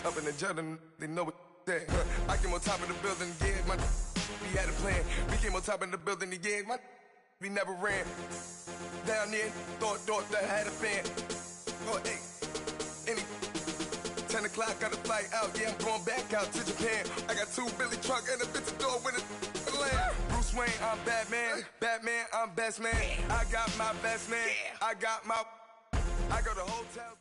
Up in the jungle, they know what that. I came on top of the building, yeah, my we had a plan. We came on top of the building, yeah, my we never ran. Down there, thought that had a fan. Oh, hey, any 10 o'clock, got a flight out, yeah, I'm going back out to Japan. I got 2 Billy truck and a bitch door with a land. Bruce Wayne, I'm Batman. Batman, I'm best man. I got my best man. I go to hotels.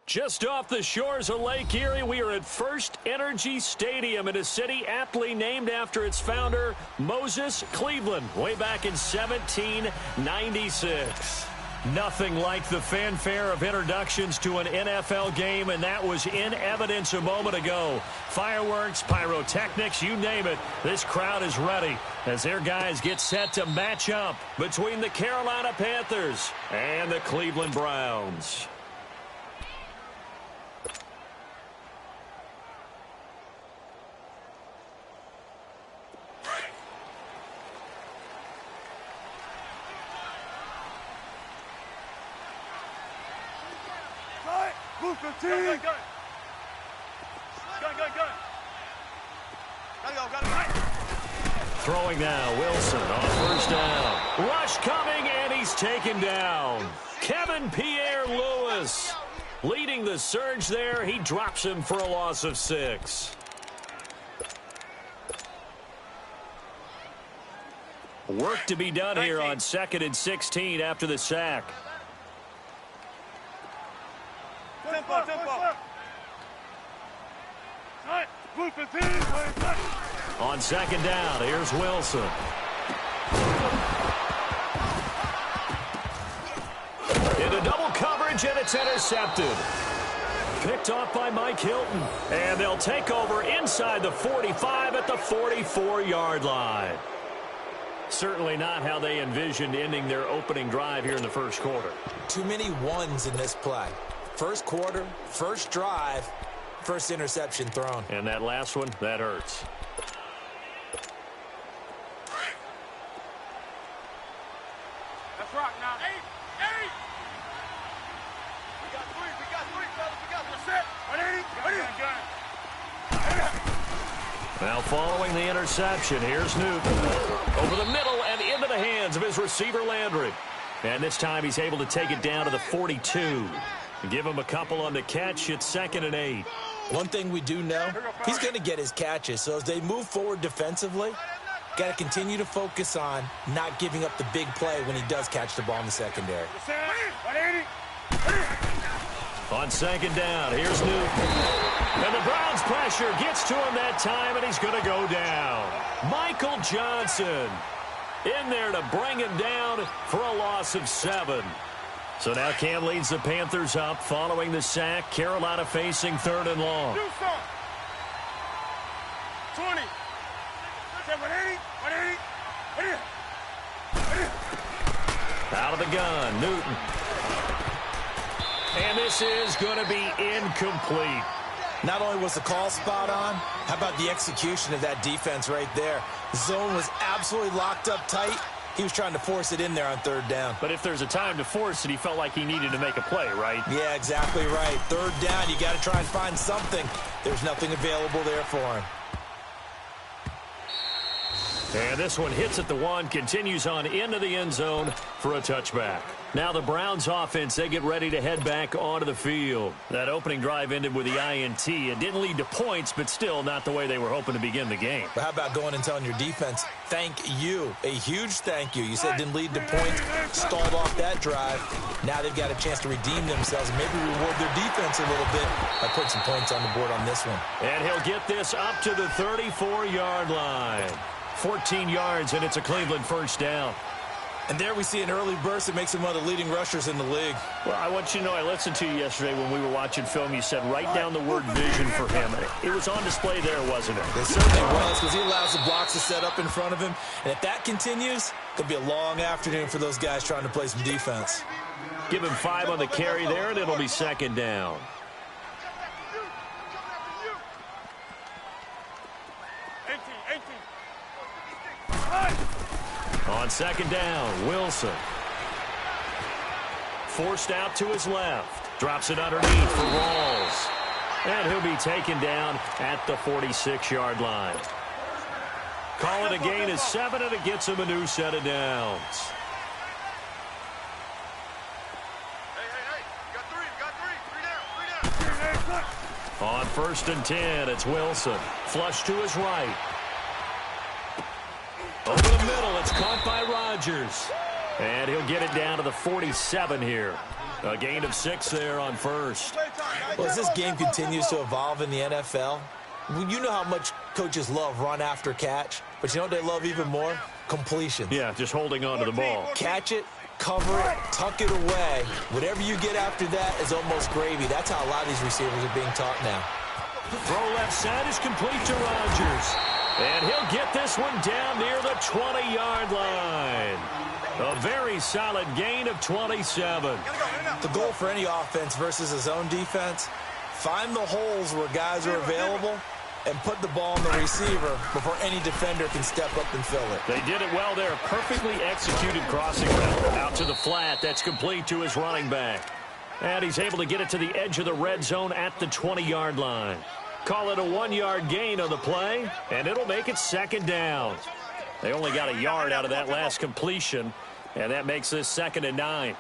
Just off the shores of Lake Erie, we are at First Energy Stadium in a city aptly named after its founder, Moses Cleveland, way back in 1796. Nothing like the fanfare of introductions to an NFL game, and that was in evidence a moment ago. Fireworks, pyrotechnics, you name it. This crowd is ready as their guys get set to match up between the Carolina Panthers and the Cleveland Browns. Go. Throwing now, Wilson on first down. Rush coming, and he's taken down. Kevin Pierre-Louis leading the surge there. He drops him for a loss of 6. Work to be done here on 2nd and 16 after the sack. Tempo. On 2nd down, here's Wilson. Into double coverage, and it's intercepted. Picked off by Mike Hilton. And they'll take over inside the 45 at the 44-yard line. Certainly not how they envisioned ending their opening drive here in the first quarter. Too many ones in this play. First quarter, first drive, first interception thrown. And that last one, that hurts. Let's rock now. 8. We got 3, fellas. We got 3. Now following the interception, here's Newton. Over the middle and into the hands of his receiver, Landry. And this time he's able to take it down to the 42. Give him a couple on the catch. It's 2nd and 8. One thing we do know, he's going to get his catches. So as they move forward defensively, got to continue to focus on not giving up the big play when he does catch the ball in the secondary. On 2nd down, here's Newton. And the Browns pressure gets to him that time, and he's going to go down. Michael Johnson in there to bring him down for a loss of 7. So now Cam leads the Panthers up following the sack. Carolina facing 3rd and long. 20. 180. Out of the gun, Newton. And this is going to be incomplete. Not only was the call spot on, how about the execution of that defense right there? The zone was absolutely locked up tight. He was trying to force it in there on 3rd down. But if there's a time to force it, he felt like he needed to make a play, right? Yeah, exactly right. 3rd down, you got to try and find something. There's nothing available there for him. And this one hits at the 1, continues on into the end zone for a touchback. Now the Browns offense, they get ready to head back onto the field. That opening drive ended with the INT. It didn't lead to points, but still not the way they were hoping to begin the game. But how about going and telling your defense, thank you, a huge thank you. You said it didn't lead to points, stalled off that drive. Now they've got a chance to redeem themselves and maybe reward their defense a little bit by putting some points on the board on this one. And he'll get this up to the 34-yard line. 14 yards, and it's a Cleveland first down. And there we see an early burst that makes him one of the leading rushers in the league. Well, I want you to know, I listened to you yesterday when we were watching film. You said write down the word vision for him. It was on display there, wasn't it? It certainly was, because he allows the blocks to set up in front of him. And if that continues, it could be a long afternoon for those guys trying to play some defense. Give him 5 on the carry there, and it'll be 2nd down. On 2nd down, Wilson. Forced out to his left. Drops it underneath for Rawls. And he'll be taken down at the 46-yard line. Call it a gain of 7, and it gets him a new set of downs. Hey, you got three down. On 1st and 10, it's Wilson. Flush to his right. Over the middle, it's caught by Rodgers. And he'll get it down to the 47 here. A gain of 6 there on 1st. Well, as this game continues to evolve in the NFL, you know how much coaches love run after catch, but you know what they love even more? Completion. Yeah, just holding on to the ball. Catch it, cover it, tuck it away. Whatever you get after that is almost gravy. That's how a lot of these receivers are being taught now. Throw left side is complete to Rodgers. And he'll get this one down near the 20-yard line. A very solid gain of 27. The goal for any offense versus his own defense, find the holes where guys are available and put the ball on the receiver before any defender can step up and fill it. They did it well there. Perfectly executed crossing route. Out to the flat. That's complete to his running back. And he's able to get it to the edge of the red zone at the 20-yard line. Call it a 1-yard gain on the play, and it'll make it 2nd down. They only got a yard out of that last completion, and that makes this 2nd and 9.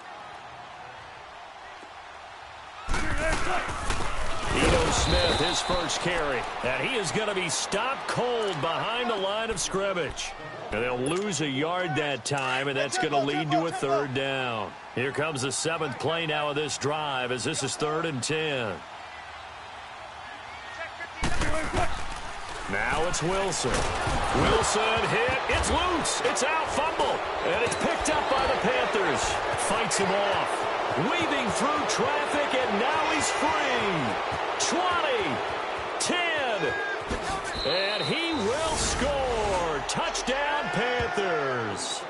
Ito Smith, his first carry. And he is going to be stopped cold behind the line of scrimmage. And they'll lose a yard that time, and that's going to lead to a 3rd down. Here comes the 7th play now of this drive, as this is 3rd and 10. Now it's Wilson. Wilson hit. It's loose. It's out. Fumble. And it's picked up by the Panthers. Fights him off. Weaving through traffic, and now he's free. 20. 10. And he will score. Touchdown, Panthers.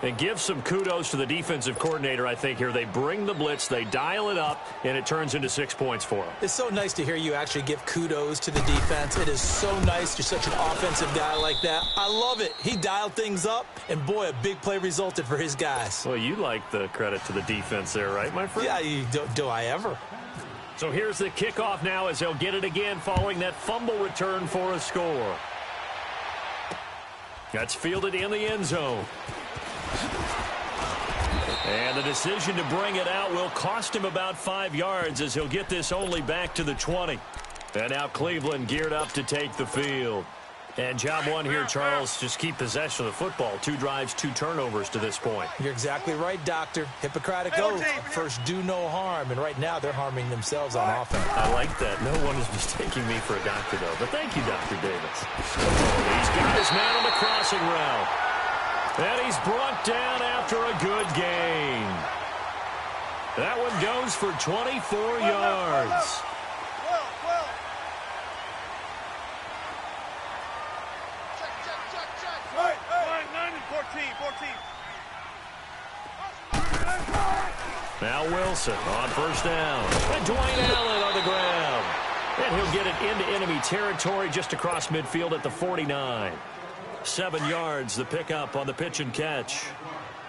And give some kudos to the defensive coordinator, I think, here. They bring the blitz, they dial it up, and it turns into 6 points for them. It's so nice to hear you actually give kudos to the defense. It is so nice. You're such an offensive guy like that. I love it. He dialed things up, and boy, a big play resulted for his guys. Well, you like the credit to the defense there, right, my friend? Yeah, do I ever? So here's the kickoff now as they'll get it again following that fumble return for a score. That's fielded in the end zone. And the decision to bring it out will cost him about 5 yards as he'll get this only back to the 20. And now Cleveland geared up to take the field. And job one here, Charles, just keep possession of the football. 2 drives, 2 turnovers to this point. You're exactly right, Doctor. Hippocratic oath. First, do no harm. And right now, they're harming themselves on offense. I like that. No one is mistaking me for a doctor, though. But thank you, Dr. Davis. He's got his man on the crossing route. And he's brought down after a good gain. That one goes for 24 yards. Now Wilson on first down. And Dwayne Allen on the ground. And he'll get it into enemy territory just across midfield at the 49. 7 yards, the pickup on the pitch and catch.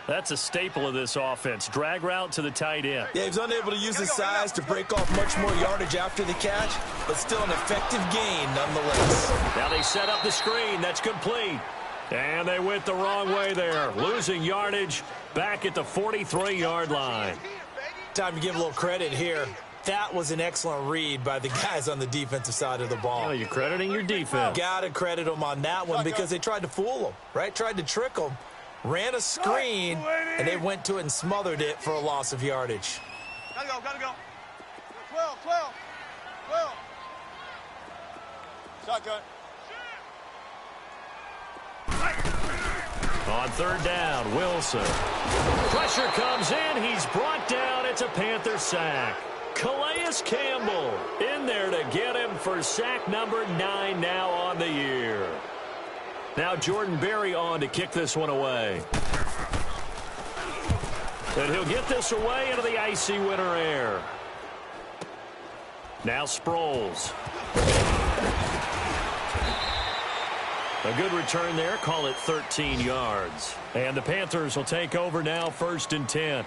That's a staple of this offense. Drag route to the tight end. Yeah, he was unable to use his size to break off much more yardage after the catch, but still an effective gain nonetheless. Now they set up the screen. That's complete. And they went the wrong way there. Losing yardage back at the 43-yard line. Time to give a little credit here. That was an excellent read by the guys on the defensive side of the ball. Oh, you're crediting your defense. Got to credit them on that one because they tried to fool them, right? Tried to trick them, ran a screen, and they went to it and smothered it for a loss of yardage. Gotta go. 12. Shotgun. On third down, Wilson. Pressure comes in. He's brought down. It's a Panther sack. Calais Campbell in there to get him for sack number 9 now on the year. Now Jordan Berry on to kick this one away. And he'll get this away into the icy winter air. Now Sproles. A good return there. Call it 13 yards. And the Panthers will take over now, 1st and 10.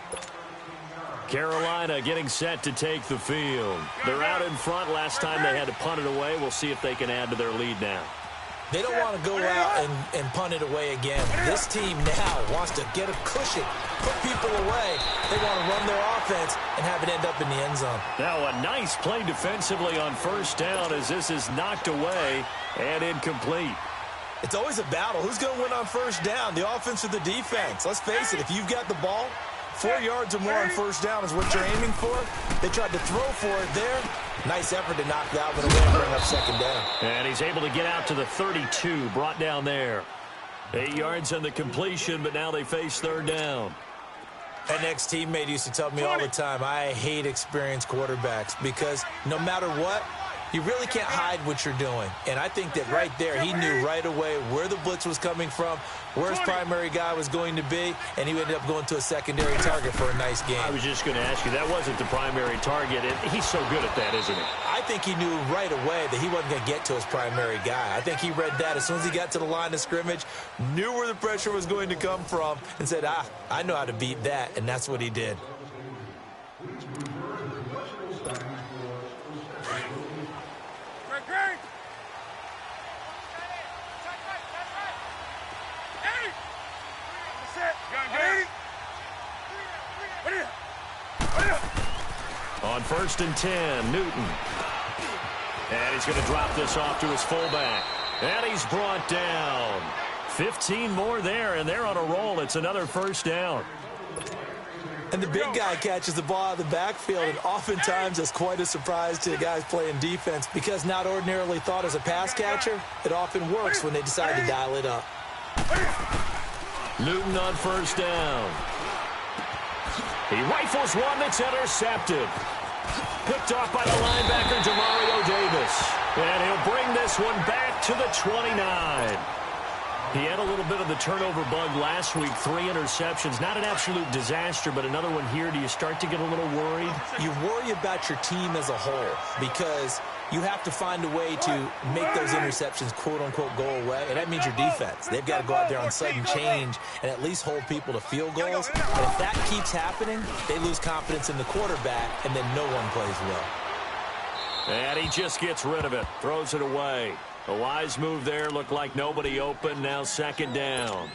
Carolina getting set to take the field. They're out in front. Last time they had to punt it away. We'll see if they can add to their lead now. They don't want to go out and punt it away again. This team now wants to get a cushion, put people away. They want to run their offense and have it end up in the end zone. Now a nice play defensively on first down as this is knocked away and incomplete. It's always a battle. Who's going to win on first down, the offense or the defense? Let's face it, if you've got the ball, 4 yards or more on first down is what you're aiming for. They tried to throw for it there. Nice effort to knock that one away and bring up second down. And he's able to get out to the 32, brought down there. 8 yards on the completion, but now they face third down. An ex-teammate used to tell me all the time, I hate experienced quarterbacks because no matter what, you really can't hide what you're doing. And I think that right there, he knew right away where the blitz was coming from, where his primary guy was going to be, and he ended up going to a secondary target for a nice game. I was just going to ask you, that wasn't the primary target, and he's so good at that, isn't he? I think he knew right away that he wasn't going to get to his primary guy. I think he read that as soon as he got to the line of scrimmage, knew where the pressure was going to come from, and said, I know how to beat that, and that's what he did. On first and 10, Newton. And he's going to drop this off to his fullback. And he's brought down. 15 more there, and they're on a roll. It's another first down. And the big guy catches the ball out of the backfield, and oftentimes it's quite a surprise to the guys playing defense because not ordinarily thought as a pass catcher, it often works when they decide to dial it up. Newton on first down. He rifles one that's intercepted. Picked off by the linebacker, Demario Davis. And he'll bring this one back to the 29. He had a little bit of the turnover bug last week, 3 interceptions. Not an absolute disaster, but another one here. Do you start to get a little worried? You worry about your team as a whole because you have to find a way to make those interceptions, quote-unquote, go away, and that means your defense. They've got to go out there on sudden change and at least hold people to field goals. And if that keeps happening, they lose confidence in the quarterback, and then no one plays well. And he just gets rid of it, throws it away. A wise move there, looked like nobody open, now second down.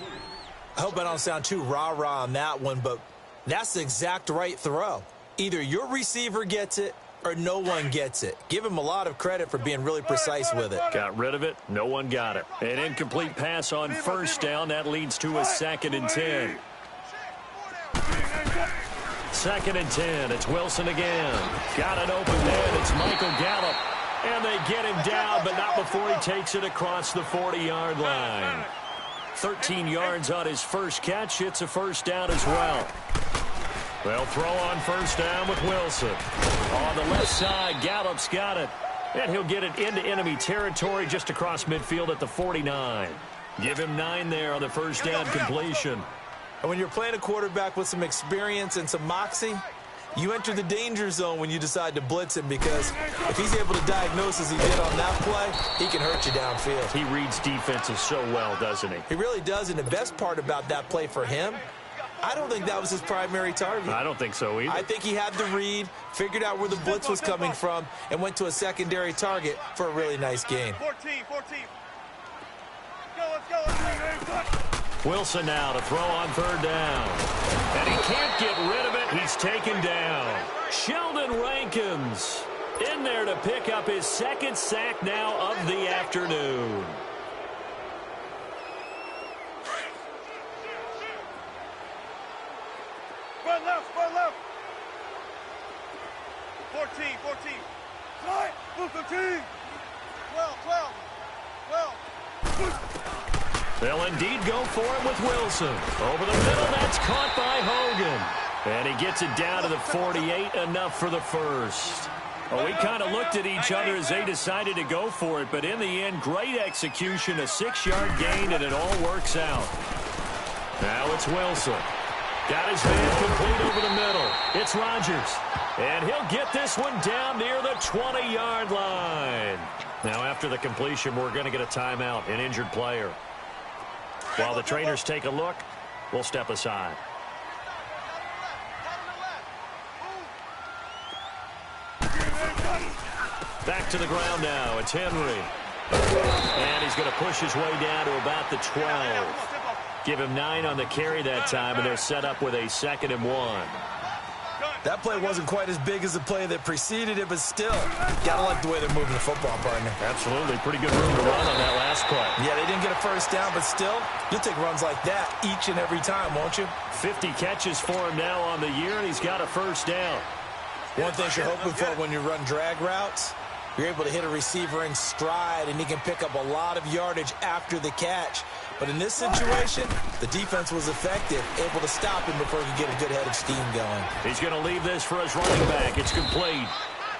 I hope I don't sound too rah-rah on that one, but that's the exact right throw. Either your receiver gets it or no one gets it. Give him a lot of credit for being really precise with it. Got rid of it. No one got it. An incomplete pass on first down. That leads to a second and 10. Second and 10. It's Wilson again. Got it open there. It's Michael Gallup. And they get him down, but not before he takes it across the 40-yard line. 13 yards on his first catch. It's a first down as well. They'll throw on first down with Wilson. On the left side, Gallup's got it. And he'll get it into enemy territory just across midfield at the 49. Give him 9 there on the first down completion. And when you're playing a quarterback with some experience and some moxie, you enter the danger zone when you decide to blitz him because if he's able to diagnose as he did on that play, he can hurt you downfield. He reads defenses so well, doesn't he? He really does, and the best part about that play for him, I don't think that was his primary target. I don't think so either. I think he had the read, figured out where the blitz was coming from, and went to a secondary target for a really nice gain. 14. Let's go. Wilson now to throw on third down. And he can't get rid of it. He's taken down. Sheldon Rankins in there to pick up his second sack now of the afternoon. Run left. 14. Right. Move 15. 12. They'll indeed go for it with Wilson. Over the middle, that's caught by Hogan. And he gets it down to the 48, enough for the first. Well, we kind of looked at each other as they decided to go for it, but in the end, great execution, a 6-yard gain, and it all works out. Now it's Wilson. Got his man complete over the middle. It's Rodgers. And he'll get this one down near the 20-yard line. Now, after the completion, we're going to get a timeout, an injured player. While the trainers take a look, we'll step aside. Back to the ground now. It's Henry. And he's going to push his way down to about the 12. Give him 9 on the carry that time, and they're set up with a 2nd and 1. That play wasn't quite as big as the play that preceded it, but still, gotta like the way they're moving the football, partner. Absolutely. Pretty good room to run on that last play. Yeah, they didn't get a first down, but still, you'll take runs like that each and every time, won't you? 50 catches for him now on the year, and he's got a first down. One thing you're hoping for when you run drag routes, you're able to hit a receiver in stride, and he can pick up a lot of yardage after the catch. But in this situation, the defense was effective, able to stop him before he could get a good head of steam going. He's going to leave this for his running back. It's complete.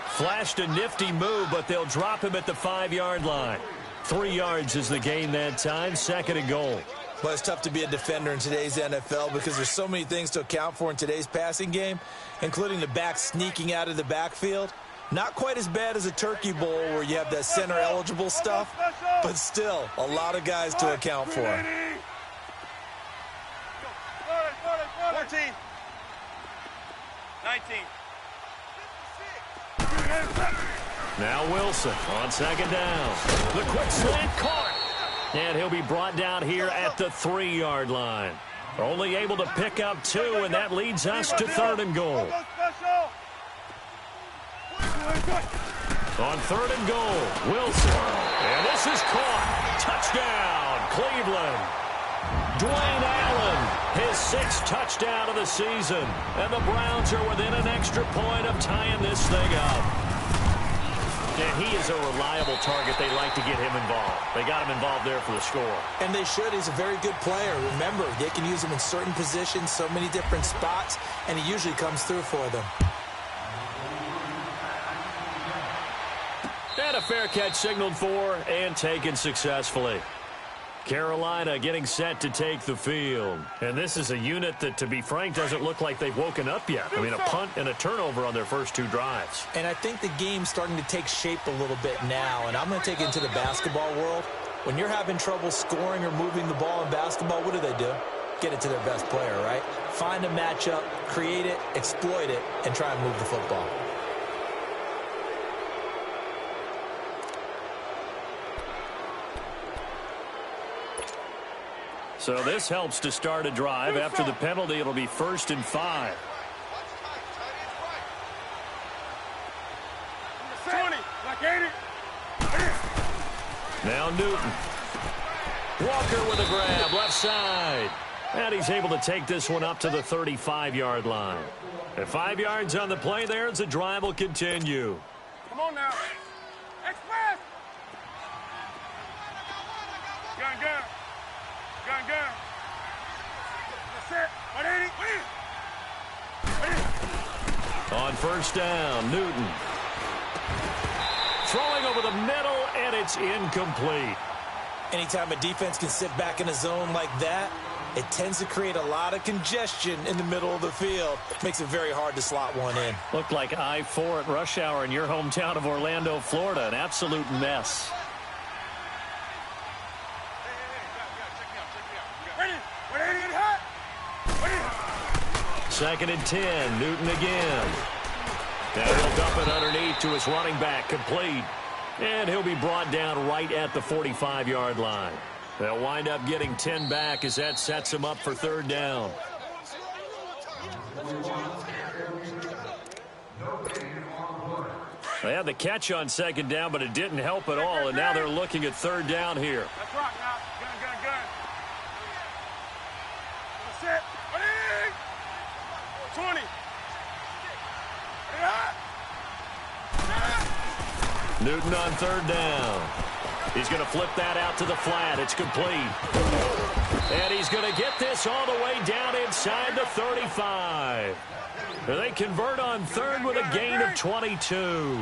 Flashed a nifty move, but they'll drop him at the 5-yard line. 3 yards is the gain that time, 2nd and goal. But it's tough to be a defender in today's NFL because there's so many things to account for in today's passing game, including the back sneaking out of the backfield. Not quite as bad as a turkey bowl where you have that center-eligible stuff, but still a lot of guys to account for. 14. Now Wilson on 2nd down. The quick slant caught. And he'll be brought down here at the 3-yard line. Only able to pick up 2, and that leads us to 3rd and goal. On 3rd and goal, Wilson. And this is caught. Touchdown, Cleveland. Dwayne Allen, his 6th touchdown of the season. And the Browns are within an extra point of tying this thing up. And he is a reliable target. They like to get him involved. They got him involved there for the score. And they should. He's a very good player. Remember, they can use him in certain positions, so many different spots, and he usually comes through for them. And a fair catch signaled for and taken successfully. Carolina getting set to take the field. And this is a unit that, to be frank, doesn't look like they've woken up yet. I mean, a punt and a turnover on their first 2 drives. And I think the game's starting to take shape a little bit now. And I'm going to take it into the basketball world. When you're having trouble scoring or moving the ball in basketball, what do? Get it to their best player, right? Find a matchup, create it, exploit it, and try and move the football. So this helps to start a drive. After the penalty, it'll be 1st and 5. 20, like 80. Now Newton. Walker with a grab, left side. And he's able to take this one up to the 35-yard line. At 5 yards on the play there, as the drive will continue. Come on now. Express. Gun. That's it. 180. On 1st down, Newton. Throwing over the middle, and it's incomplete. Anytime a defense can sit back in a zone like that, it tends to create a lot of congestion in the middle of the field. Makes it very hard to slot one in. Looked like I-4 at rush hour in your hometown of Orlando, Florida. An absolute mess. Second and 10, Newton again. Now he'll dump it underneath to his running back, complete. And he'll be brought down right at the 45-yard line. They'll wind up getting 10 back as that sets him up for 3rd down. They had the catch on 2nd down, but it didn't help at all, and now they're looking at 3rd down here. That's right now. Gun. That's it. 20. Newton on 3rd down. He's going to flip that out to the flat. It's complete. And he's going to get this all the way down inside the 35. They convert on 3rd with a gain of 22.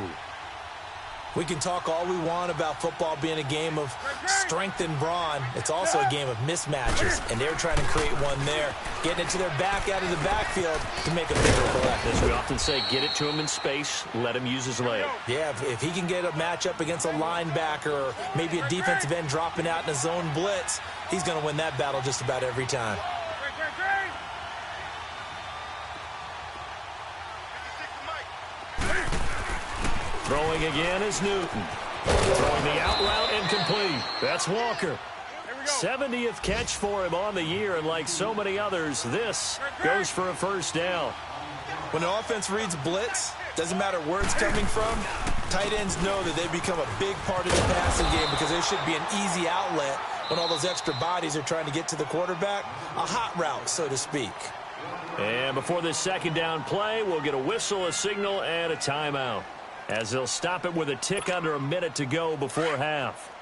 We can talk all we want about football being a game of strength and brawn. It's also a game of mismatches, and they're trying to create one there, getting it to their back out of the backfield to make a bigger play. As we often say, get it to him in space, let him use his leg. Yeah, if he can get a matchup against a linebacker or maybe a defensive end dropping out in a zone blitz, he's going to win that battle just about every time. Throwing again is Newton. Throwing the out route incomplete. That's Walker. 70th catch for him on the year, and like so many others, this goes for a first down. When the offense reads blitz, doesn't matter where it's coming from, tight ends know that they become a big part of the passing game because there should be an easy outlet when all those extra bodies are trying to get to the quarterback. A hot route, so to speak. And before this second down play, we'll get a whistle, a signal, and a timeout, as they'll stop it with a tick under a minute to go before half.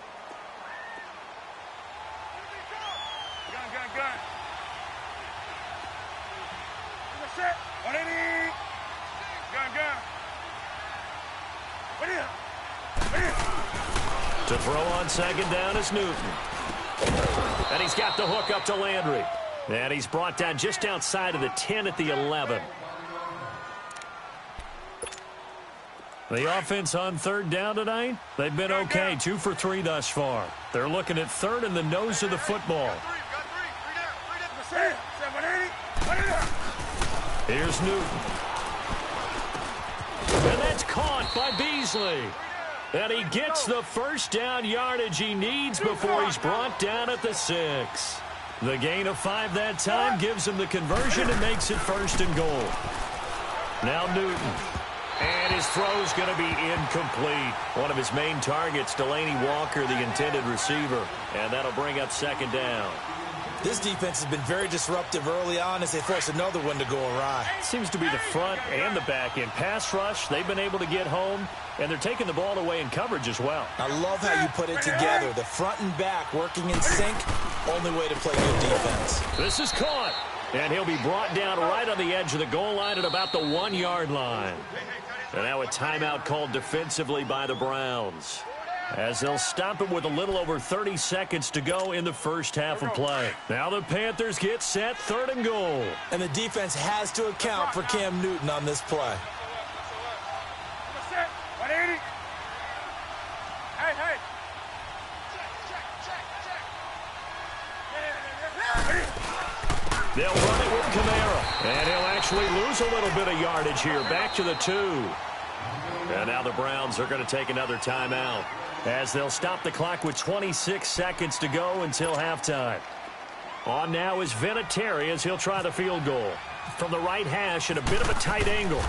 Gun. Set. 180. Gun. To throw on second down is Newton. And he's got the hook up to Landry. And he's brought down just outside of the 10 at the 11. The offense on third down tonight, they've been okay, 2 for 3 thus far. They're looking at third in the nose of the football. Here's Newton. And that's caught by Beasley. And he gets the first down yardage he needs before he's brought down at the 6. The gain of 5 that time gives him the conversion and makes it first and goal. Now Newton. And his throw's going to be incomplete. One of his main targets, Delanie Walker, the intended receiver. And that'll bring up second down. This defense has been very disruptive early on as they force another one to go awry. Seems to be the front and the back end. Pass rush, they've been able to get home, and they're taking the ball away in coverage as well. I love how you put it together. The front and back working in sync. Only way to play good defense. This is caught, and he'll be brought down right on the edge of the goal line at about the 1-yard line. And now a timeout called defensively by the Browns, as they'll stop it with a little over 30 seconds to go in the first half of play. Now the Panthers get set, third and goal. And the defense has to account for Cam Newton on this play. 180. Hey. They'll run it with Kamara, and he'll actually lose a little bit of yardage here, back to the 2. And now the Browns are going to take another timeout, as they'll stop the clock with 26 seconds to go until halftime. On now is Vinatieri as he'll try the field goal from the right hash at a bit of a tight angle.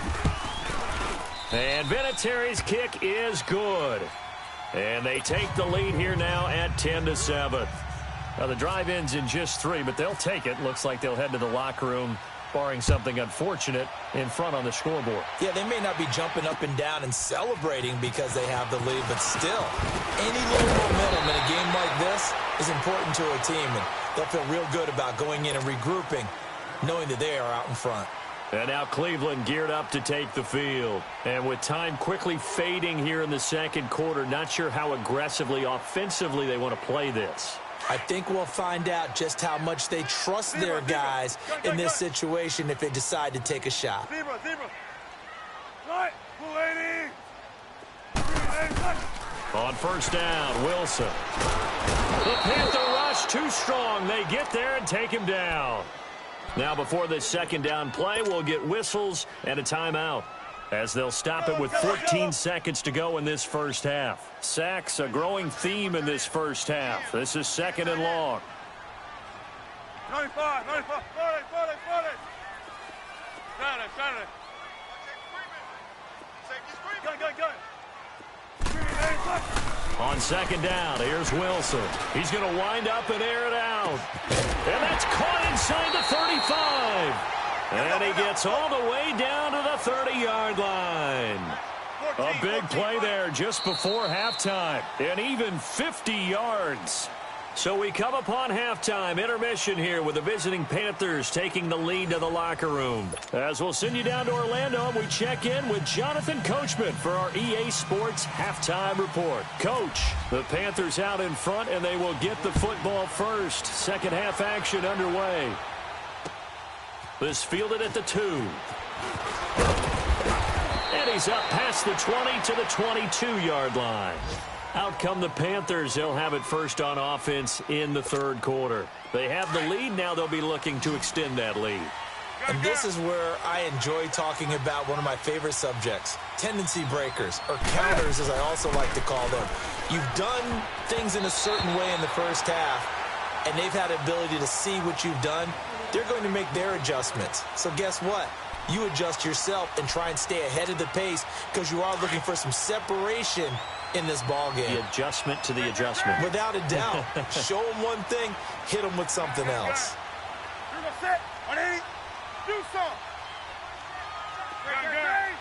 And Vinatieri's kick is good. And they take the lead here now at 10-7. Now the drive ends in just 3, but they'll take it. Looks like they'll head to the locker room, barring something unfortunate, in front on the scoreboard. Yeah, they may not be jumping up and down and celebrating because they have the lead, but still, any little momentum in a game like this is important to a team, and they'll feel real good about going in and regrouping, knowing that they are out in front. And now Cleveland geared up to take the field. And with time quickly fading here in the second quarter, not sure how aggressively, offensively they want to play this. I think we'll find out just how much they trust their guys in this situation if they decide to take a shot. On first down, Wilson. The Panther rush too strong. They get there and take him down. Now before this second down play, we'll get whistles and a timeout, as they'll stop it with 14 seconds to go in this first half. Sacks, a growing theme in this first half. This is second and long. 95, 40. Saturday. Go. On second down, here's Wilson. He's going to wind up and air it out. And that's caught inside the 35. And he gets all the way down to the 30-yard line. A big play there just before halftime. And even 50 yards. So we come upon halftime, intermission here with the visiting Panthers taking the lead to the locker room. As we'll send you down to Orlando, and we check in with Jonathan Coachman for our EA Sports Halftime Report. Coach, the Panthers out in front, and they will get the football first. Second half action underway. This fielded at the 2. And he's up past the 20 to the 22-yard line. Out come the Panthers. They'll have it first on offense in the third quarter. They have the lead. Now they'll be looking to extend that lead. And this is where I enjoy talking about one of my favorite subjects, tendency breakers, or counters as I also like to call them. You've done things in a certain way in the first half, and they've had the ability to see what you've done. They're going to make their adjustments. So guess what? You adjust yourself and try and stay ahead of the pace because you are looking for some separation in this ball game. The adjustment to the adjustment. Without a doubt. Show them one thing, hit them with something else. You're going to set. 180. Do some. Gun.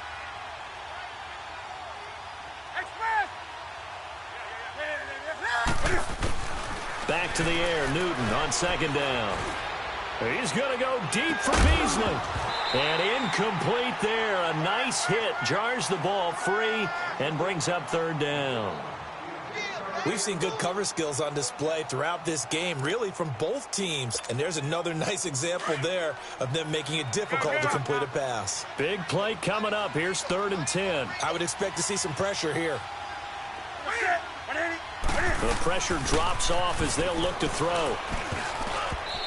Express. Back to the air, Newton on second down. He's going to go deep for Beasley. And incomplete there. A nice hit. Jars the ball free and brings up third down. We've seen good cover skills on display throughout this game, really from both teams. And there's another nice example there of them making it difficult to complete a pass. Big play coming up. Here's 3rd and 10. I would expect to see some pressure here. The pressure drops off as they'll look to throw.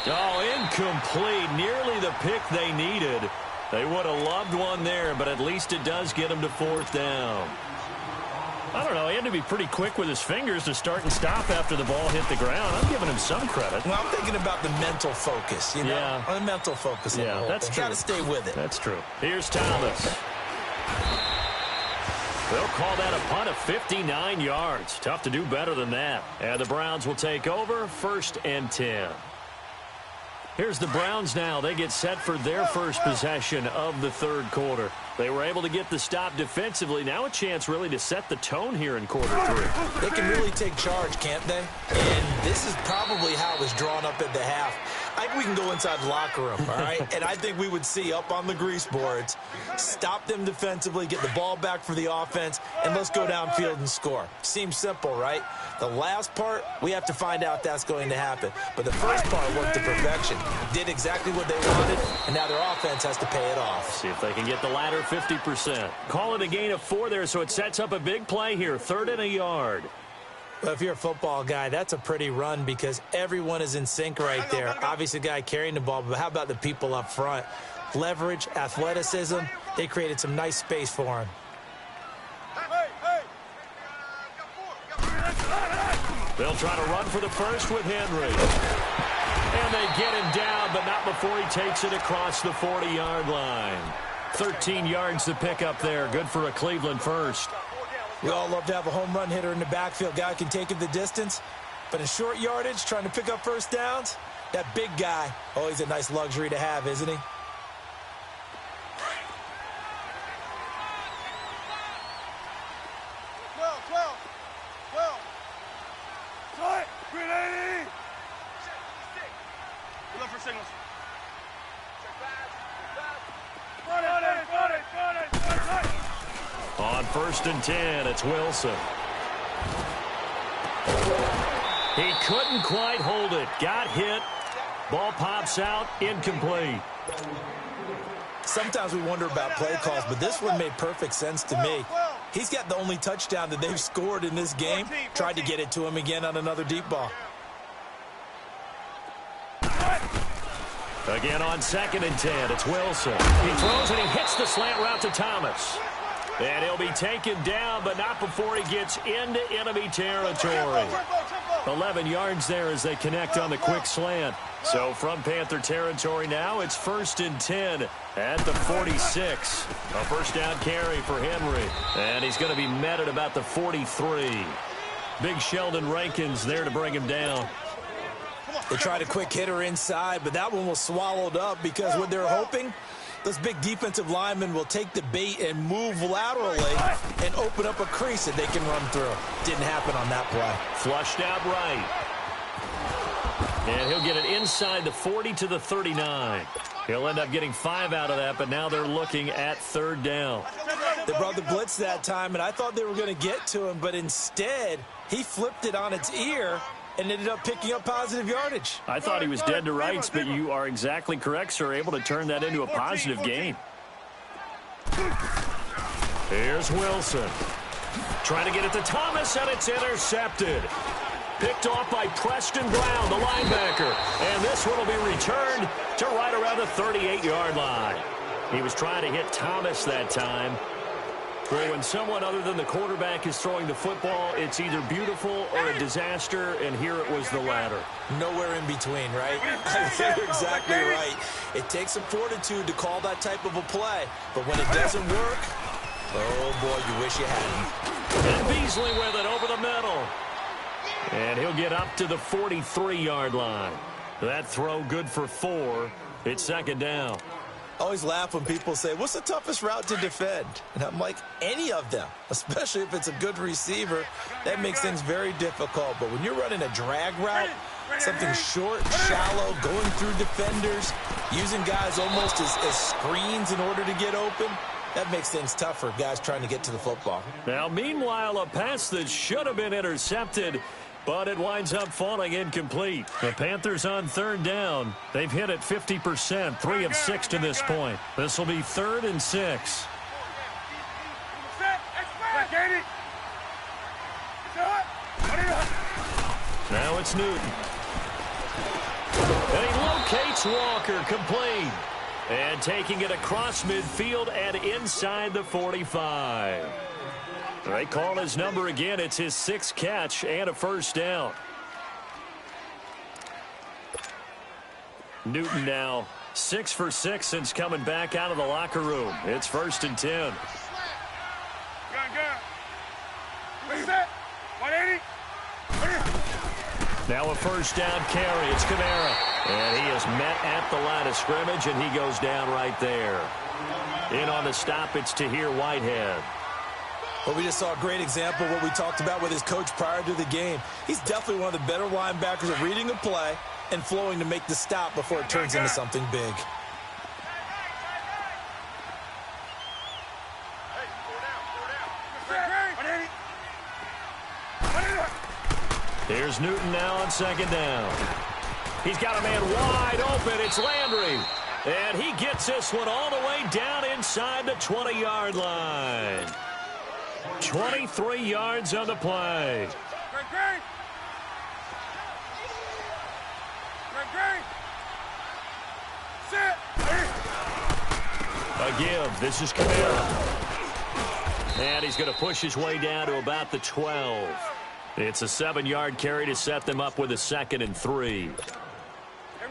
Oh, incomplete. Nearly the pick they needed. They would have loved one there, but at least it does get them to 4th down. I don't know. He had to be pretty quick with his fingers to start and stop after the ball hit the ground. I'm giving him some credit. Well, I'm thinking about the mental focus, you know? Yeah. The mental focus. Yeah, that's true. Got to stay with it. That's true. Here's Thomas. They'll call that a punt of 59 yards. Tough to do better than that. And the Browns will take over 1st and 10. Here's the Browns now. They get set for their first possession of the 3rd quarter. They were able to get the stop defensively. Now a chance really to set the tone here in quarter 3. They can really take charge, can't they? And this is probably how it was drawn up at the half. I think we can go inside the locker room, all right? And I think we would see up on the grease boards, stop them defensively, get the ball back for the offense, and let's go downfield and score. Seems simple, right? The last part, we have to find out if that's going to happen. But the first part worked to perfection. Did exactly what they wanted, and now their offense has to pay it off. See if they can get the latter 50%. Call it a gain of 4 there, so it sets up a big play here. 3rd and a yard. Well, if you're a football guy, that's a pretty run because everyone is in sync right there. Obviously, the guy carrying the ball, but how about the people up front? Leverage, athleticism, they created some nice space for him. They'll try to run for the first with Henry. And they get him down, but not before he takes it across the 40-yard line. 13 yards to pick up there. Good for a Cleveland first. We all love to have a home run hitter in the backfield. Guy can take it the distance. But in short yardage, trying to pick up first downs, that big guy, always a nice luxury to have, isn't he? On 1st and 10, it's Wilson. He couldn't quite hold it. Got hit. Ball pops out. Incomplete. Sometimes we wonder about play calls, but this one made perfect sense to me. He's got the only touchdown that they've scored in this game. Tried to get it to him again on another deep ball. Again on 2nd and 10, it's Wilson. He throws and he hits the slant route to Thomas. And he'll be taken down, but not before he gets into enemy territory. 11 yards there as they connect on the quick slant. So from Panther territory now, it's 1st and 10 at the 46. A first down carry for Henry. And he's going to be met at about the 43. Big Sheldon Rankins there to bring him down. They tried a quick hitter inside, but that one was swallowed up because what they're hoping, those big defensive linemen will take the bait and move laterally and open up a crease that they can run through. Didn't happen on that play. Flushed out right. And he'll get it inside the 40 to the 39. He'll end up getting 5 out of that, but now they're looking at 3rd down. They brought the blitz that time, and I thought they were going to get to him, but instead he flipped it on its ear and ended up picking up positive yardage. I thought he was dead to rights, but you are exactly correct, sir. Able to turn that into a positive gain. Here's Wilson. Trying to get it to Thomas, and it's intercepted. picked off by Preston Brown, the linebacker. And this one will be returned to right around the 38-yard line. He was trying to hit Thomas that time. Well, when someone other than the quarterback is throwing the football, it's either beautiful or a disaster, and here it was the latter. Nowhere in between, right? You're exactly right. It takes some fortitude to call that type of a play, but when it doesn't work, oh, boy, you wish you hadn't. And Beasley with it over the middle. And he'll get up to the 43-yard line. That throw good for 4. It's second down. I always laugh when people say, what's the toughest route to defend? And I'm like, any of them, especially if it's a good receiver. That makes things very difficult. But when you're running a drag route, something short, shallow, going through defenders, using guys almost as screens in order to get open, that makes things tough for guys trying to get to the football. Now, meanwhile, a pass that should have been intercepted, but it winds up falling incomplete. The Panthers on third down. They've hit it 50%, 3 of 6 to this point. This will be 3rd and 6. Now it's Newton. And he locates Walker, complete. And taking it across midfield and inside the 45. They call his number again. It's his 6th catch and a first down. Newton now 6 for 6 since coming back out of the locker room. It's 1st and 10. Now a first down carry. It's Kamara. And he is met at the line of scrimmage, and he goes down right there. In on the stop, it's Tahir Whitehead. Well, we just saw a great example of what we talked about with his coach prior to the game. He's definitely one of the better linebackers at reading a play and flowing to make the stop before it turns into something big. Here's Newton now on second down. He's got a man wide open. It's Landry. And he gets this one all the way down inside the 20-yard line. 23 yards on the play. A give. This is Kamara. And he's going to push his way down to about the 12. It's a 7-yard carry to set them up with a 2nd and 3.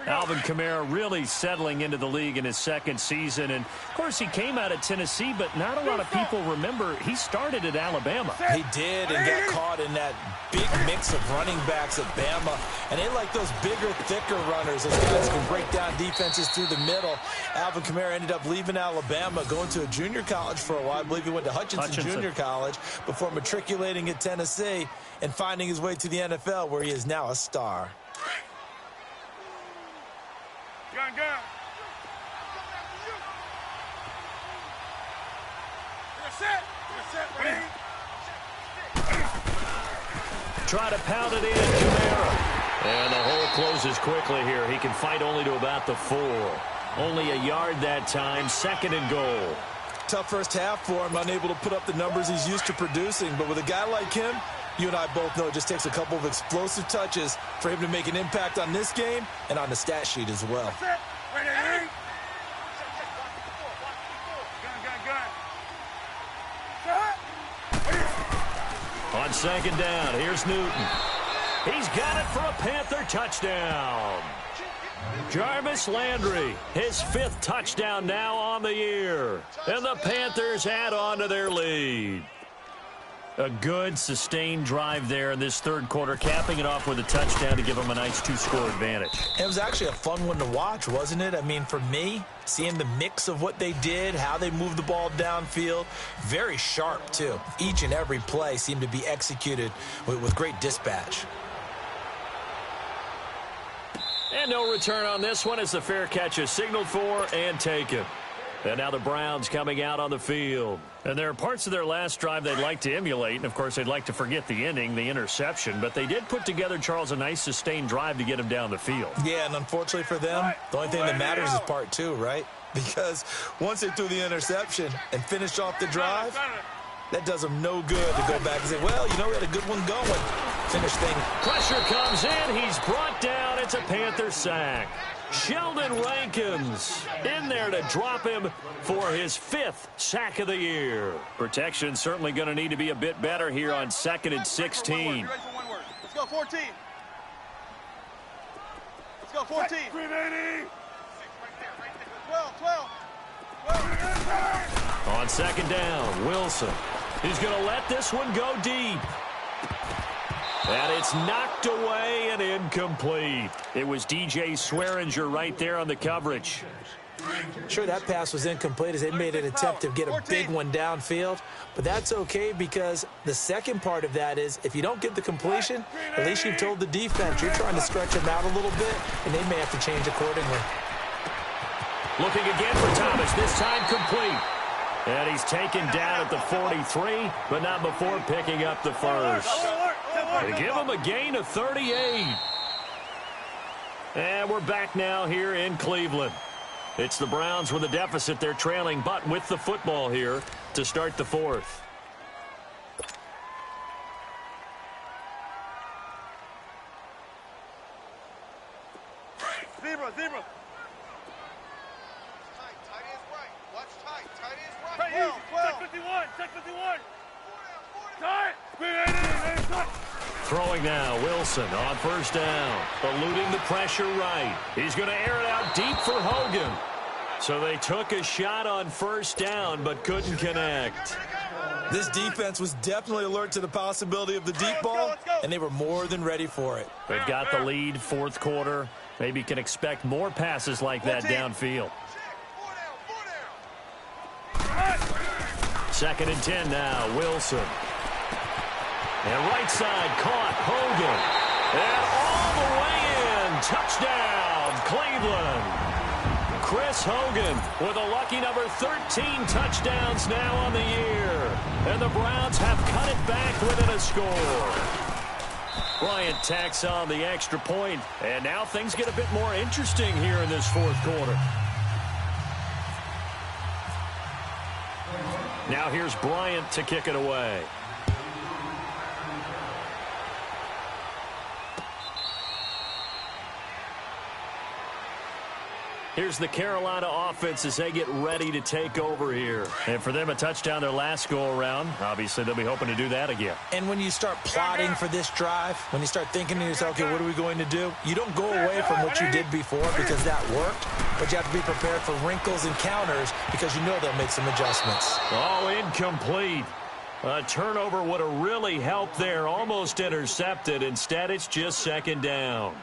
Alvin Kamara really settling into the league in his 2nd season. And, of course, he came out of Tennessee, but not a lot of people remember he started at Alabama. He did and got caught in that big mix of running backs at Bama. And they like those bigger, thicker runners. Those guys can break down defenses through the middle. Alvin Kamara ended up leaving Alabama, going to a junior college for a while. I believe he went to Hutchinson Junior College before matriculating at Tennessee and finding his way to the NFL, where he is now a star. Gun. Try to pound it in, Kamara. And the hole closes quickly here. He can fight only to about the 4. Only a yard that time, 2nd and goal. Tough first half for him, unable to put up the numbers he's used to producing. But with a guy like him, you and I both know it just takes a couple of explosive touches for him to make an impact on this game and on the stat sheet as well. On second down, here's Newton. He's got it for a Panther touchdown. Jarvis Landry, his 5th touchdown now on the year. And the Panthers add on to their lead. A good, sustained drive there in this 3rd quarter, capping it off with a touchdown to give them a nice 2-score advantage. It was actually a fun one to watch, wasn't it? I mean, for me, seeing the mix of what they did, how they moved the ball downfield, very sharp, too. Each and every play seemed to be executed with great dispatch. And no return on this one as the fair catch is signaled for and taken. And now the Browns coming out on the field. And there are parts of their last drive they'd like to emulate. And, of course, they'd like to forget the ending, the interception. But they did put together, Charles, a nice sustained drive to get him down the field. Yeah, and unfortunately for them, the only thing that matters is part 2, right? Because once they threw the interception and finished off the drive, that does them no good to go back and say, well, you know, we had a good one going. finish things. Pressure comes in. He's brought down. It's a Panther sack. Sheldon Rankins in there to drop him for his 5th sack of the year. Protection certainly going to need to be a bit better here on 2nd and 16. Let's go 14. Let's go 14. 12. On 2nd down, Wilson. He's going to let this one go deep. And it's knocked away and incomplete. It was DJ Swearinger right there on the coverage. Sure, that pass was incomplete as they made an attempt to get a big one downfield. But that's okay because the second part of that is if you don't get the completion, at least you've told the defense you're trying to stretch them out a little bit, and they may have to change accordingly. Looking again for Thomas, this time complete. And he's taken down at the 43, but not before picking up the first. They give him a gain of 38. And we're back now here in Cleveland. It's the Browns with a deficit. They're trailing, but with the football here to start the 4th. Zebra. Tight is right. Watch tight. Tight is right. Right here. Check 51. Tight. Throwing now, Wilson on 1st down. Eluding the pressure right. He's going to air it out deep for Hogan. So they took a shot on 1st down, but couldn't connect. This defense was definitely alert to the possibility of the deep ball, and they were more than ready for it. They've got the lead, 4th quarter. Maybe can expect more passes like that downfield. 2nd and 10 now, Wilson. And right side caught, Hogan. And all the way in, touchdown, Cleveland. Chris Hogan with a lucky number 13 touchdowns now on the year. And the Browns have cut it back within a score. Bryant tacks on the extra point, and now things get a bit more interesting here in this 4th quarter. Now here's Bryant to kick it away. Here's the Carolina offense as they get ready to take over here. And for them, a touchdown their last go-around. Obviously, they'll be hoping to do that again. And when you start plotting for this drive, when you start thinking to yourself, okay, what are we going to do? You don't go away from what you did before because that worked, but you have to be prepared for wrinkles and counters because you know they'll make some adjustments. Oh, incomplete. A turnover would have really helped there. Almost intercepted. Instead, it's just 2nd down.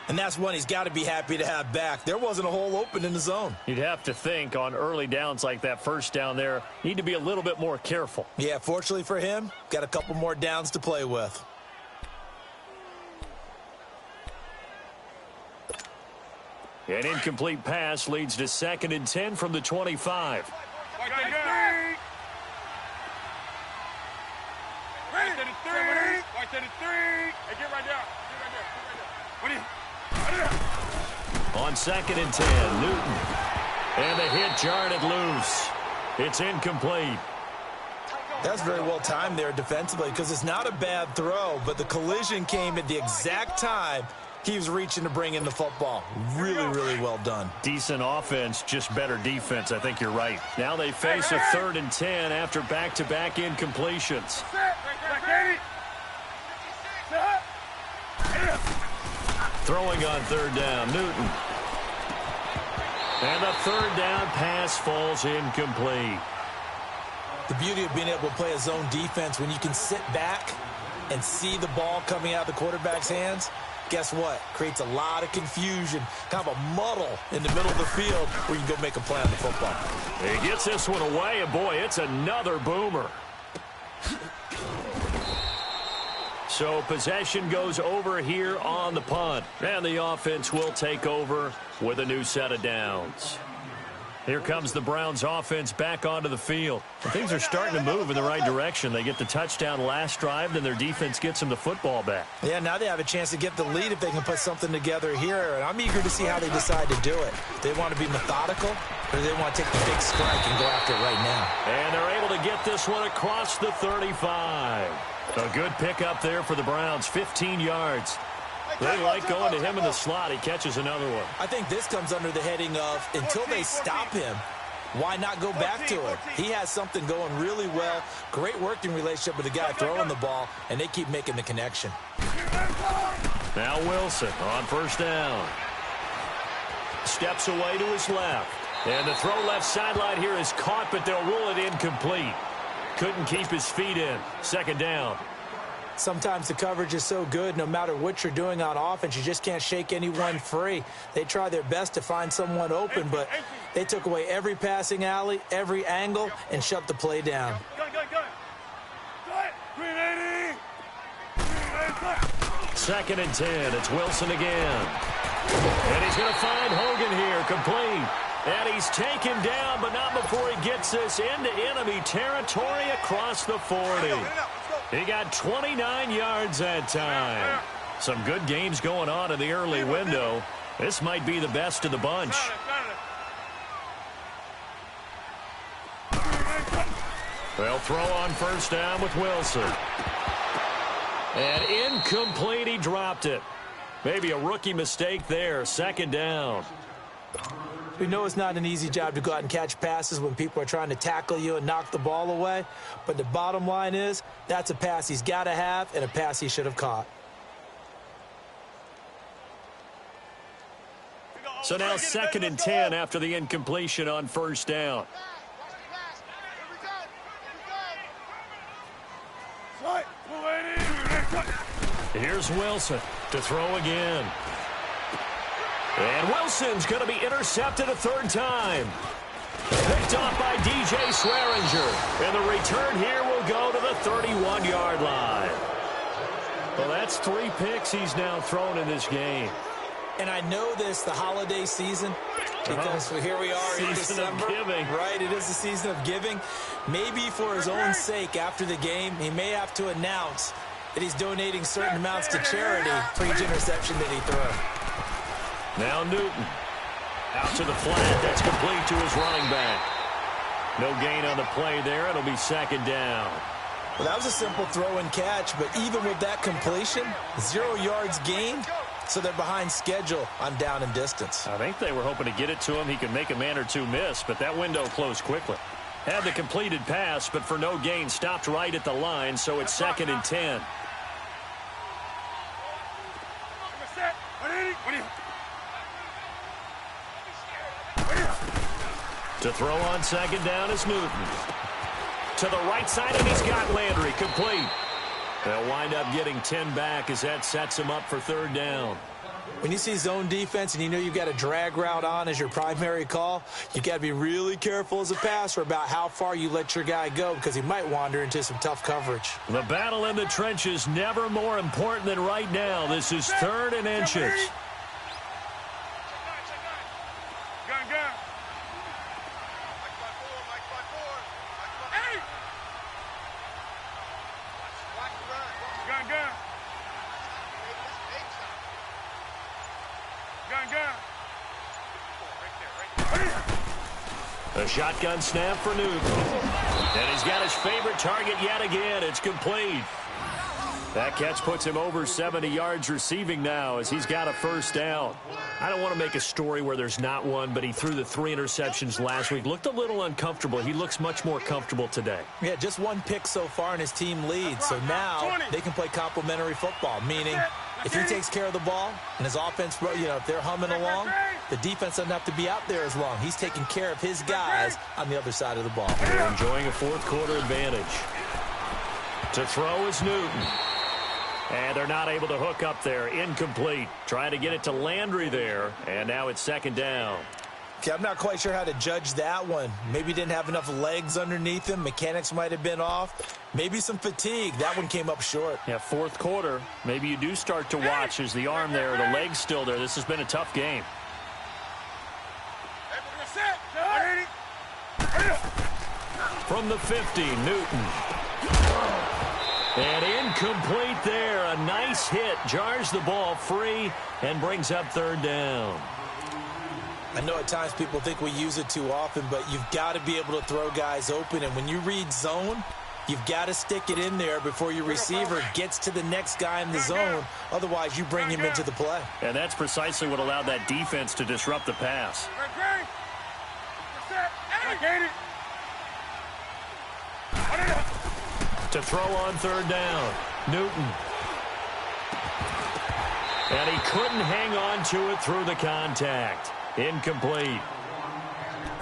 And that's one he's got to be happy to have back. There wasn't a hole open in the zone. You'd have to think on early downs like that 1st down there, need to be a little bit more careful. Yeah, fortunately for him, got a couple more downs to play with. An incomplete pass leads to 2nd and 10 from the 25. Right to the 3. Hey, get right down. What do you? On 2nd and 10, Newton. And the hit jarred it loose. It's incomplete. That's very well timed there defensively because it's not a bad throw, but the collision came at the exact time he was reaching to bring in the football. Really, really well done. Decent offense, just better defense. I think you're right. Now they face a 3rd and 10 after back-to-back incompletions. Throwing on 3rd down, Newton. And the 3rd down pass falls incomplete. The beauty of being able to play a zone defense when you can sit back and see the ball coming out of the quarterback's hands, guess what? Creates a lot of confusion, kind of a muddle in the middle of the field where you can go make a play on the football. He gets this one away, and boy, it's another boomer. So possession goes over here on the punt. And the offense will take over with a new set of downs. Here comes the Browns offense back onto the field. And things are starting to move in the right direction. They get the touchdown last drive, then their defense gets them the football back. Yeah, now they have a chance to get the lead if they can put something together here. And I'm eager to see how they decide to do it. They want to be methodical. or do they want to take the big strike and go after it right now? And they're able to get this one across the 35. A good pickup there for the Browns, 15 yards. They like going to him in the slot. He catches another one. I think this comes under the heading of until they stop him, why not go back to it? He has something going really well. Great working relationship with the guy throwing the ball, and they keep making the connection. Now Wilson on first down. Steps away to his left. And the throw left sideline here is caught, but they'll rule it incomplete. Couldn't keep his feet in. Second down. Sometimes the coverage is so good, no matter what you're doing on offense, you just can't shake anyone free. They try their best to find someone open, but they took away every passing alley, every angle, and shut the play down. Second and 10. It's Wilson again. And he's going to find Hogan here, complete. And he's taken down, but not before he gets this into enemy territory across the 40. He got 29 yards that time. Some good games going on in the early window. This might be the best of the bunch. They'll throw on first down with Wilson. And incomplete, he dropped it. Maybe a rookie mistake there. Second down. We know it's not an easy job to go out and catch passes when people are trying to tackle you and knock the ball away. But the bottom line is, that's a pass he's got to have and a pass he should have caught. So now second and 10 after the incompletion on first down. Here's Wilson to throw again. And Wilson's going to be intercepted a third time. Picked off by DJ Swearinger. And the return here will go to the 31-yard line. Well, that's 3 picks he's now thrown in this game. And I know this, the holiday season, because here we are in December. Season of giving. Right, it is the season of giving. Maybe for his own sake after the game, he may have to announce that he's donating certain amounts to charity for each interception that he throws. Now Newton out to the flat. That's complete to his running back. No gain on the play there. It'll be second down. Well, that was a simple throw and catch, but even with that completion, 0 yards gained, so they're behind schedule on down and distance. I think they were hoping to get it to him. He could make a man or two miss, but that window closed quickly. Had the completed pass, but for no gain, stopped right at the line, so it's second and 10. To throw on second down is Newton. To the right side, and he's got Landry complete. They'll wind up getting 10 back as that sets him up for third down. When you see zone defense and you know you've got a drag route on as your primary call, you got to be really careful as a passer about how far you let your guy go because he might wander into some tough coverage. The battle in the trenches never more important than right now. This is third and inches. A shotgun snap for Newton. And he's got his favorite target yet again. It's complete. That catch puts him over 70 yards receiving now as he's got a first down. I don't want to make a story where there's not one, but he threw the 3 interceptions last week. Looked a little uncomfortable. He looks much more comfortable today. Yeah, just 1 pick so far and his team leads. So now they can play complementary football, meaning if he takes care of the ball and his offense, if they're humming along, the defense doesn't have to be out there as long. He's taking care of his guys on the other side of the ball. They're enjoying a fourth quarter advantage. To throw is Newton. And they're not able to hook up there. Incomplete. Trying to get it to Landry there. And now it's second down. Okay, I'm not quite sure how to judge that one. Maybe didn't have enough legs underneath him. Mechanics might have been off. Maybe some fatigue. That one came up short. Yeah, fourth quarter. Maybe you do start to watch as the arm there, the leg's still there. This has been a tough game. From the 50, Newton. And incomplete there. A nice hit. Jars the ball free and brings up third down. I know at times people think we use it too often, but you've got to be able to throw guys open. And when you read zone, you've got to stick it in there before your receiver gets to the next guy in the zone. Otherwise, you bring him into the play. And that's precisely what allowed that defense to disrupt the pass. To throw on third down, Newton. And he couldn't hang on to it through the contact. Incomplete.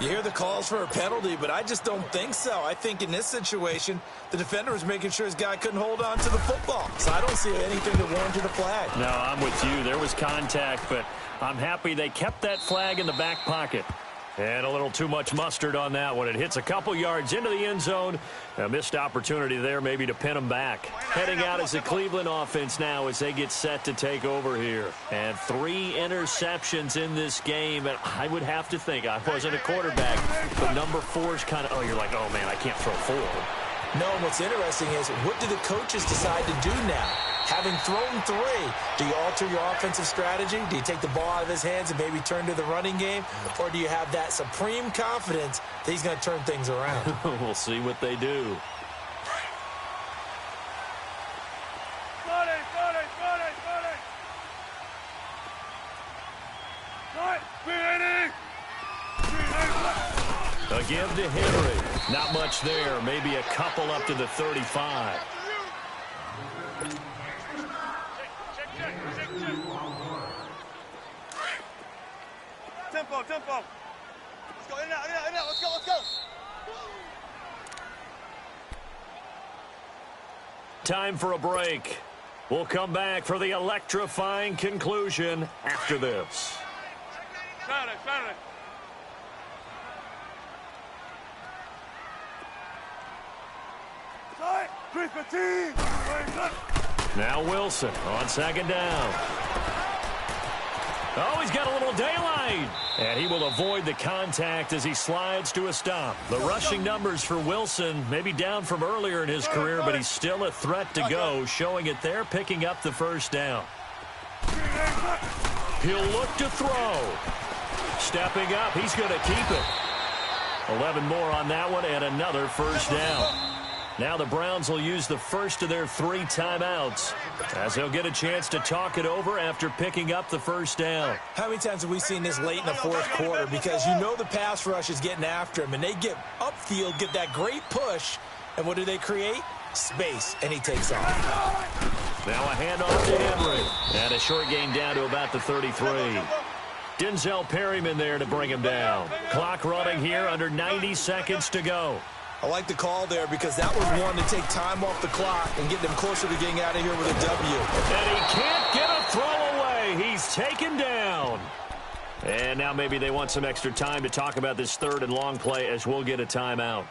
You hear the calls for a penalty, but I just don't think so. I think in this situation, the defender was making sure his guy couldn't hold on to the football. So I don't see anything that warranted a flag. No, I'm with you. There was contact, but I'm happy they kept that flag in the back pocket. And a little too much mustard on that one. It hits a couple yards into the end zone. A missed opportunity there maybe to pin them back. Heading out is the Cleveland offense now as they get set to take over here. And 3 interceptions in this game. And I would have to think, I wasn't a quarterback, but number 4 is kind of, you're like, oh, man, I can't throw 4. No, and what's interesting is, what do the coaches decide to do now? Having thrown 3, do you alter your offensive strategy? Do you take the ball out of his hands and maybe turn to the running game? Or do you have that supreme confidence that he's going to turn things around? We'll see what they do. A give to Henry. Not much there. Maybe a couple up to the 35. Tempo. Let's go, in and out. Let's go. Time for a break. We'll come back for the electrifying conclusion after this. Saturday. Now Wilson on second down. Oh, he's got a little daylight. And he will avoid the contact as he slides to a stop. The rushing numbers for Wilson may be down from earlier in his career, but he's still a threat to go, showing it there, picking up the first down. He'll look to throw. Stepping up, he's going to keep it. 11 more on that one and another first down. Now the Browns will use the first of their 3 timeouts as they'll get a chance to talk it over after picking up the first down. How many times have we seen this late in the fourth quarter? Because you know the pass rush is getting after him, and they get upfield, get that great push, and what do they create? Space, and he takes off. Now a handoff to Henry. And a short gain down to about the 33. Denzel Perryman there to bring him down. Clock running here, under 90 seconds to go. I like the call there because that was one to take time off the clock and get them closer to getting out of here with a W. And he can't get a throw away. He's taken down. And now maybe they want some extra time to talk about this 3rd and long play as we'll get a timeout.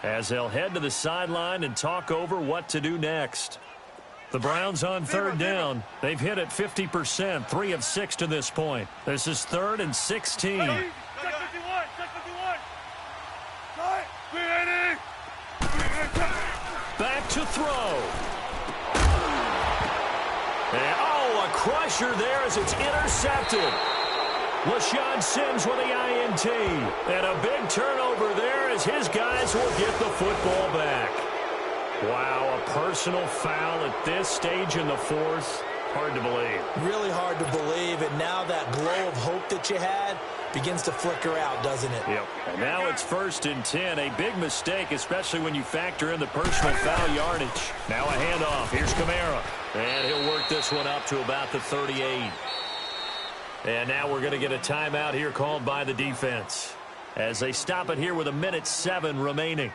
As they'll head to the sideline and talk over what to do next. The Browns on 3rd down. They've hit it 50%, 3 of 6 to this point. This is 3rd and 16. Back to throw. And, a crusher there as it's intercepted. LaShawn Sims with the INT. And a big turnover there as his guys will get the football back. Wow, a personal foul at this stage in the 4th. Hard to believe. Really hard to believe, and now that glow of hope that you had begins to flicker out, doesn't it? Yep. And now it's 1st and 10. A big mistake, especially when you factor in the personal foul yardage. Now a handoff. Here's Kamara. And he'll work this one up to about the 38. And now we're going to get a timeout here called by the defense as they stop it here with 1:07 remaining.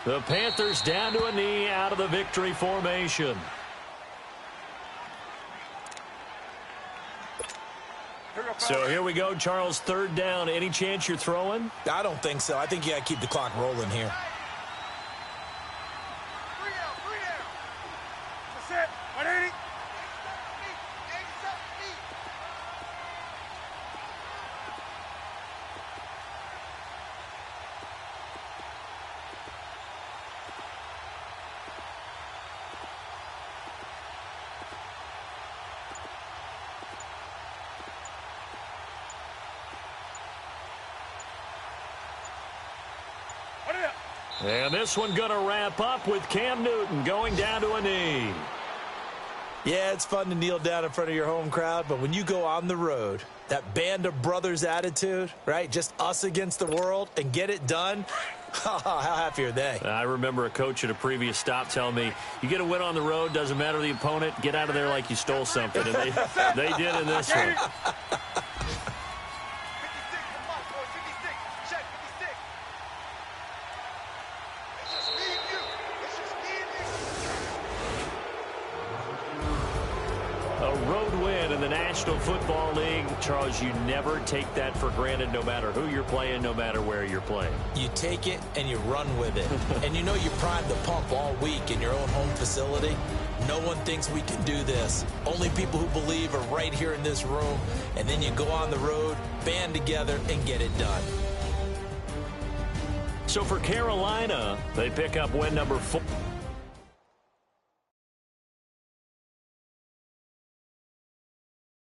The Panthers down to a knee out of the victory formation. So here we go, Charles, 3rd down. Any chance you're throwing? I don't think so. I think you got to keep the clock rolling here. 3 down. That's it. 180. And this one going to wrap up with Cam Newton going down to a knee. Yeah, it's fun to kneel down in front of your home crowd, but when you go on the road, that band of brothers attitude, right, just us against the world, and get it done, how happy are they? I remember a coach at a previous stop telling me, you get a win on the road, doesn't matter the opponent, get out of there like you stole something. And they did in this one. 56, come on, boys, 56. Check, 56. It's just me and you. It's just me and you. A road win in the National Football League. Charles, you never take that for granted no matter who you're playing, no matter where you're playing. You take it and you run with it. And you know you primed the pump all week in your own home facility. No one thinks we can do this. Only people who believe are right here in this room. And then you go on the road, band together, and get it done. So for Carolina, they pick up win number 4.